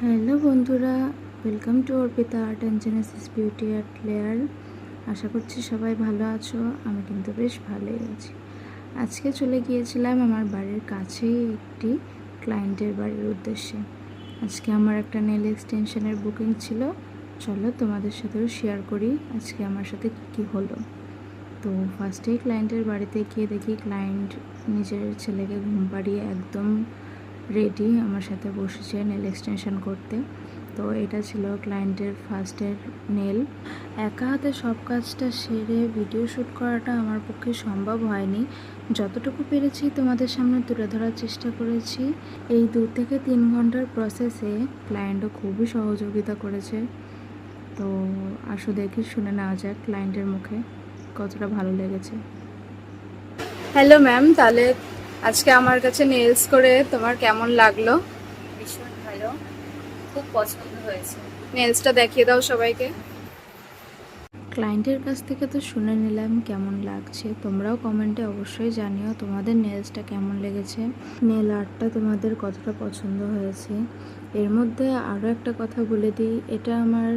Hello বন্ধুরা, welcome to Arpita art and Genesis beauty atelier. আশা করছি সবাই ভালো আছো। আমি কিন্তু বেশ ভালোই আছি। আজকে চলে গিয়েছিলাম আমার বাড়ির কাছেই একটি ক্লায়েন্টের বাড়ির উদ্দেশ্যে। আজকে আমার একটা নেল এক্সটেনশনের বুকিং ছিল। চলো তোমাদের সাথেও শেয়ার করি আজকে আমার সাথে কী হলো। তো ফার্স্টেই ক্লায়েন্টের বাড়িতে গিয়ে দেখি ক্লায়েন্ট নিজের ছেলেকে ঘুম পাড়িয়ে একদম রেডি আমার সাথে বসেছে নেল এক্সটেনশন করতে। তো এটা ছিল ক্লায়েন্টের ফার্স্টের নেল। একা হাতে সব কাজটা সেরে ভিডিও শ্যুট করাটা আমার পক্ষে সম্ভব হয়নি। যতটুকু পেরেছি তোমাদের সামনে তুলে ধরার চেষ্টা করেছি। এই 2 থেকে 3 ঘন্টার প্রসেসে ক্লায়েন্টও খুবই সহযোগিতা করেছে। তো আসো দেখি শুনে নেওয়া যাক ক্লায়েন্টের মুখে কতটা ভালো লেগেছে। হ্যালো ম্যাম, তাহলে আজকে আমার কাছে নেলস করে তোমার কেমন লাগলো? ভীষণ ভালো, খুব পছন্দ হয়েছে। নেলসটা দেখিয়ে দাও সবাইকে। ক্লায়েন্টের কাছ থেকে তো শুনে নিলাম কেমন লাগছে। তোমরাও কমেন্টে অবশ্যই জানিও তোমাদের নেলসটা কেমন লেগেছে, নেল আর্টটা তোমাদের কতটা পছন্দ হয়েছে। এর মধ্যে আরও একটা কথা বলে দিই, এটা আমার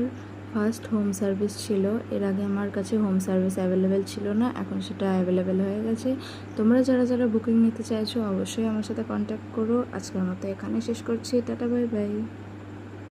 ফার্স্ট হোম সার্ভিস ছিল। এর আগে আমার কাছে হোম সার্ভিস অ্যাভেলেবেল ছিল না, এখন সেটা অ্যাভেলেবেল হয়ে গেছে। তোমরা যারা যারা বুকিং নিতে চাইছো অবশ্যই আমার সাথে কন্ট্যাক্ট করো। আজকের মতো এখানে শেষ করছি। Tata, bye bye.